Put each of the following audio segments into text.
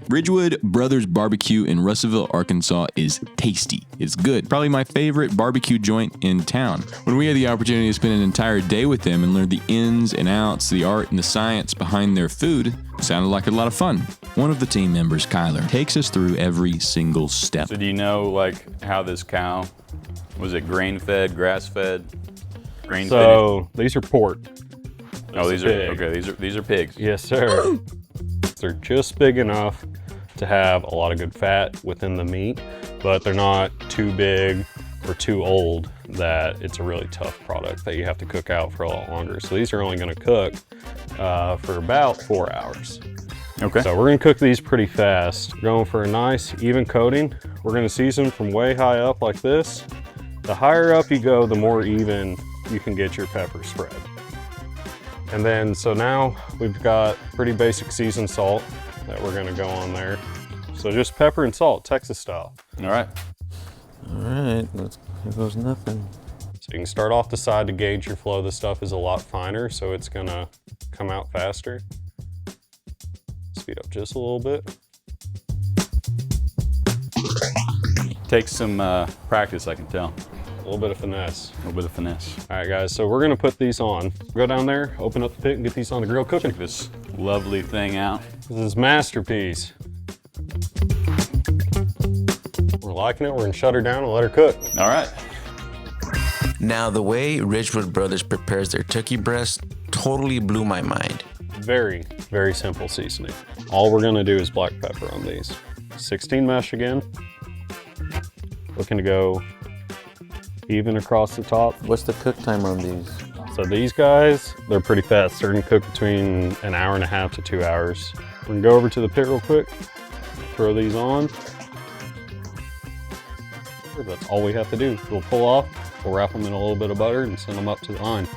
Ridgewood Brothers Barbecue in Russellville, Arkansas is tasty. It's good. Probably my favorite barbecue joint in town. When we had the opportunity to spend an entire day with them and learn the ins and outs, the art and the science behind their food, it sounded like a lot of fun. One of the team members, Kyler, takes us through every single step. So do you know like how this cow, was it grain-fed, grass-fed, grain-fed? So these are pork. Oh, these are okay. These are pigs. Yes, sir. They're just big enough to have a lot of good fat within the meat, but they're not too big or too old that it's a really tough product that you have to cook out for a lot longer. So these are only going to cook for about 4 hours. Okay. So we're going to cook these pretty fast. We're going for a nice even coating. We're going to season from way high up like this. The higher up you go, the more even you can get your pepper spread. And then, so now we've got pretty basic seasoned salt that we're gonna go on there. So just pepper and salt, Texas style. All right. All right, here goes nothing. So you can start off the side to gauge your flow. This stuff is a lot finer, so it's gonna come out faster. Speed up just a little bit. Takes some practice, I can tell. A little bit of finesse. A little bit of finesse. All right, guys, so we're gonna put these on. Go down there, open up the pit, and get these on the grill cooking. Check this lovely thing out. This is masterpiece. We're liking it. We're gonna shut her down and let her cook. All right. Now, the way Ridgewood Brothers prepares their turkey breast totally blew my mind. Very, very simple seasoning. All we're gonna do is black pepper on these. 16 mesh again. Looking to go even across the top. What's the cook time on these? So these guys, they're pretty fast. They're gonna cook between an hour and a half to 2 hours. We're gonna go over to the pit real quick, throw these on. That's all we have to do. We'll pull off, we'll wrap them in a little bit of butter and send them up to the line.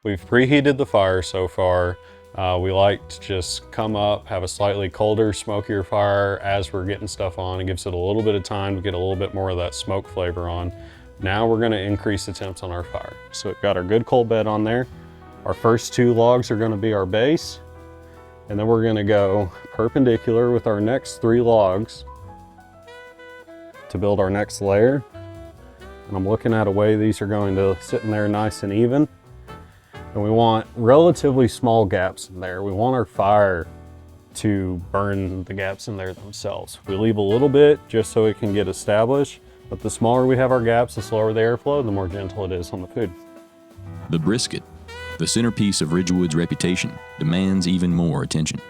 We've preheated the fire so far. We like to just come up, have a slightly colder, smokier fire as we're getting stuff on. It gives it a little bit of time to get a little bit more of that smoke flavor on. Now we're gonna increase the temps on our fire. So we've got our good coal bed on there. Our first 2 logs are gonna be our base. And then we're gonna go perpendicular with our next 3 logs to build our next layer. And I'm looking at a way these are going to sit in there nice and even. And we want relatively small gaps in there. We want our fire to burn the gaps in there themselves. We leave a little bit just so it can get established, but the smaller we have our gaps, the slower the airflow, the more gentle it is on the food. The brisket, the centerpiece of Ridgewood's reputation, demands even more attention.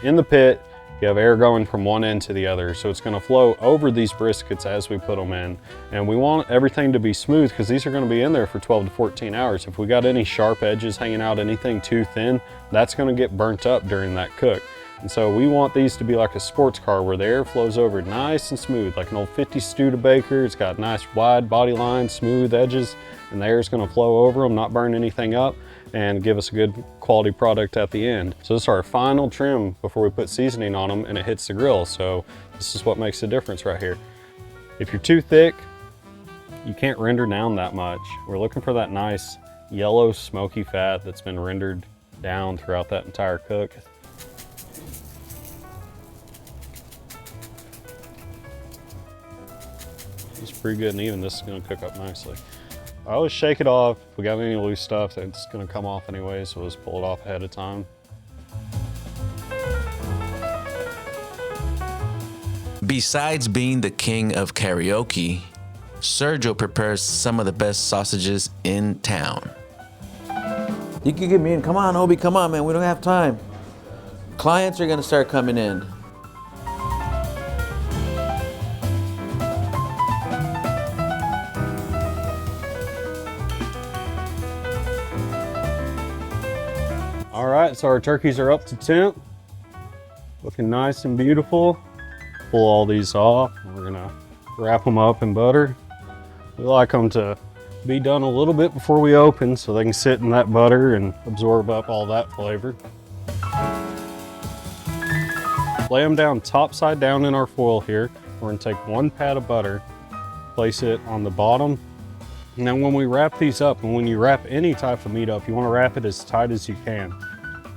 In the pit, you have air going from one end to the other, so it's gonna flow over these briskets as we put them in. And we want everything to be smooth because these are gonna be in there for 12 to 14 hours. If we got any sharp edges hanging out, anything too thin, that's gonna get burnt up during that cook. And so we want these to be like a sports car where the air flows over nice and smooth, like an old 50s Studebaker. It's got nice wide body lines, smooth edges, and the air is gonna flow over them, not burn anything up, and give us a good quality product at the end. So this is our final trim before we put seasoning on them and it hits the grill. So this is what makes the difference right here. If you're too thick, you can't render down that much. We're looking for that nice yellow smoky fat that's been rendered down throughout that entire cook. It's pretty good and even. This is gonna cook up nicely. I always shake it off. If we got any loose stuff, it's gonna come off anyway, so we'll just pull it off ahead of time. Besides being the king of karaoke, Sergio prepares some of the best sausages in town. You can get me in. Come on, Obi, come on, man. We don't have time. Clients are gonna start coming in. All right, so our turkeys are up to temp. Looking nice and beautiful. Pull all these off. We're gonna wrap them up in butter. We like them to be done a little bit before we open so they can sit in that butter and absorb up all that flavor. Lay them down top side down in our foil here. We're gonna take 1 pat of butter, place it on the bottom. And then when we wrap these up, and when you wrap any type of meat up, you wanna wrap it as tight as you can.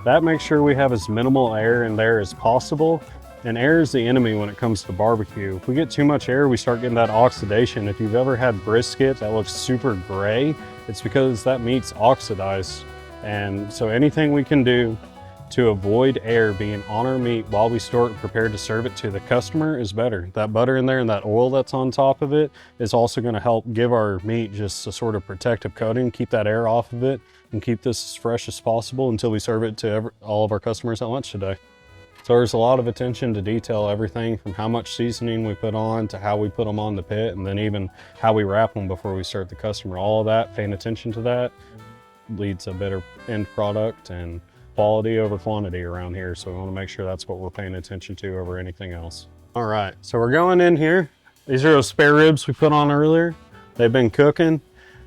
That makes sure we have as minimal air in there as possible. And air is the enemy when it comes to barbecue. If we get too much air, we start getting that oxidation. If you've ever had brisket that looks super gray, it's because that meat's oxidized. And so anything we can do to avoid air being on our meat while we store it and prepare to serve it to the customer is better. That butter in there and that oil that's on top of it is also gonna help give our meat just a sort of protective coating, keep that air off of it, and keep this as fresh as possible until we serve it to all of our customers at lunch today. So there's a lot of attention to detail, everything from how much seasoning we put on to how we put them on the pit, and then even how we wrap them before we serve the customer. All of that, paying attention to that, leads to a better end product and quality over quantity around here. So we want to make sure that's what we're paying attention to over anything else. All right, so we're going in here. These are those spare ribs we put on earlier. They've been cooking,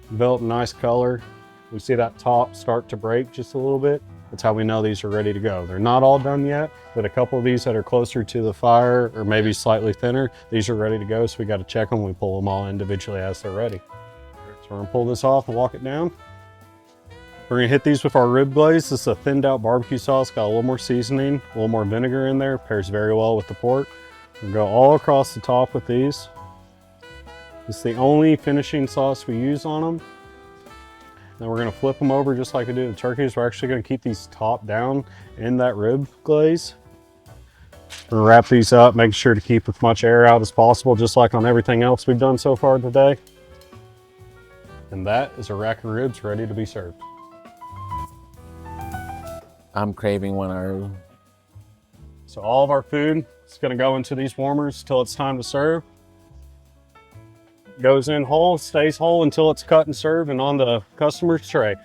developed a nice color. We see that top start to break just a little bit. That's how we know these are ready to go. They're not all done yet, but a couple of these that are closer to the fire or maybe slightly thinner, these are ready to go. So we got to check them. We pull them all individually as they're ready. So we're gonna pull this off and walk it down. We're gonna hit these with our rib glaze. This is a thinned out barbecue sauce, got a little more seasoning, a little more vinegar in there, pairs very well with the pork. We'll go all across the top with these. It's the only finishing sauce we use on them. Then we're gonna flip them over just like we do the turkeys. We're actually gonna keep these top down in that rib glaze. We're gonna wrap these up, making sure to keep as much air out as possible, just like on everything else we've done so far today. And that is a rack of ribs ready to be served. I'm craving one already. So all of our food is gonna go into these warmers till it's time to serve. Goes in whole, stays whole until it's cut and served and on the customer's tray.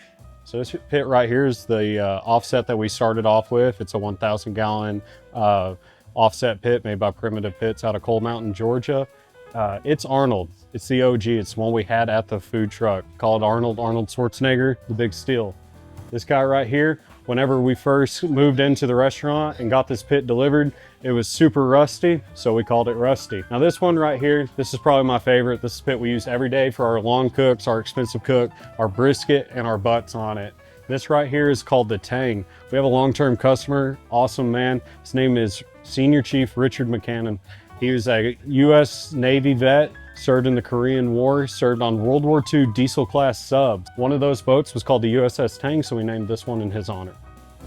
So this pit right here is the offset that we started off with. It's a 1,000 gallon offset pit made by Primitive Pits out of Coal Mountain, Georgia. It's Arnold. It's the OG. It's the one we had at the food truck called Arnold Schwarzenegger, the Big Steel. This guy right here, whenever we first moved into the restaurant and got this pit delivered, it was super rusty, so we called it Rusty. Now this one right here, this is probably my favorite. This is a pit we use every day for our long cooks, our expensive cook, our brisket, and our butts on it. This right here is called the Tang. We have a long-term customer, awesome man. His name is Senior Chief Richard McCannon. He was a U.S. Navy vet, served in the Korean War, served on World War II diesel class subs. One of those boats was called the USS Tang, so we named this one in his honor.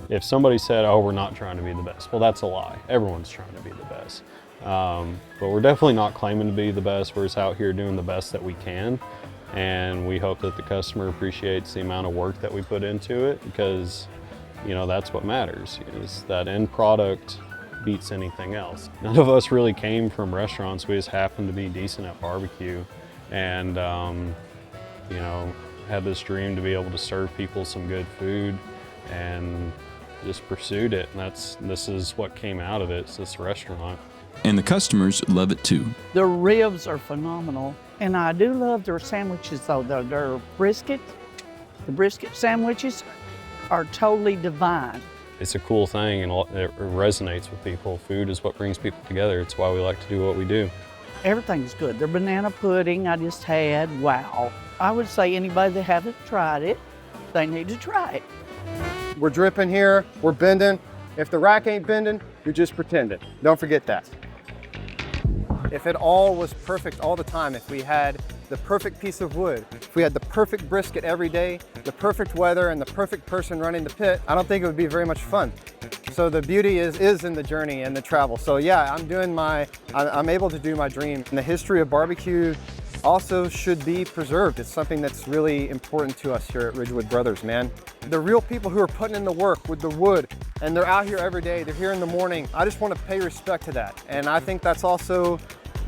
If somebody said, oh, we're not trying to be the best, well, that's a lie. Everyone's trying to be the best. But we're definitely not claiming to be the best. We're just out here doing the best that we can. And we hope that the customer appreciates the amount of work that we put into it, because, you know, that's what matters, is that end product beats anything else. None of us really came from restaurants. We just happened to be decent at barbecue, and you know, had this dream to be able to serve people some good food, and just pursued it. And this is what came out of it. It's this restaurant. And the customers love it too. The ribs are phenomenal. And I do love their sandwiches though. Their brisket, the brisket sandwiches are totally divine. It's a cool thing, and it resonates with people. Food is what brings people together. It's why we like to do what we do. Everything's good. Their banana pudding I just had, wow. I would say anybody that haven't tried it, they need to try it. We're dripping here, we're bending. If the rack ain't bending, you're just pretending. Don't forget that. If it all was perfect all the time, if we had the perfect piece of wood, if we had the perfect brisket every day, the perfect weather, and the perfect person running the pit, I don't think it would be very much fun. So the beauty is in the journey and the travel. So yeah, I'm able to do my dream. And the history of barbecue also should be preserved. It's something that's really important to us here at Ridgewood Brothers, man. The real people who are putting in the work with the wood, and they're out here every day, they're here in the morning. I just want to pay respect to that. And I think that's also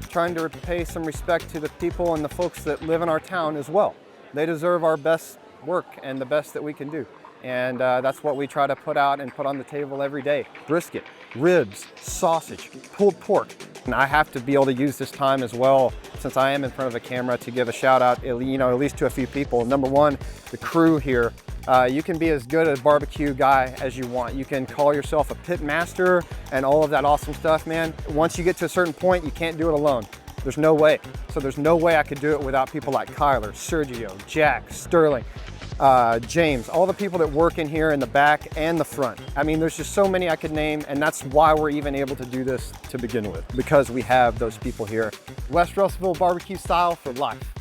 trying to pay some respect to the people and the folks that live in our town as well. They deserve our best work and the best that we can do. And that's what we try to put out and put on the table every day. Brisket, ribs, sausage, pulled pork. And I have to be able to use this time as well, since I am in front of a camera, to give a shout out, at least to a few people. Number one, the crew here. You can be as good a barbecue guy as you want. You can call yourself a pit master and all of that awesome stuff, man. Once you get to a certain point, you can't do it alone. There's no way. So there's no way I could do it without people like Kyler, Sergio, Jack, Sterling. James, all the people that work in here in the back and the front. I mean, there's just so many I could name, and that's why we're even able to do this to begin with, because we have those people here. West Russellville barbecue style for life.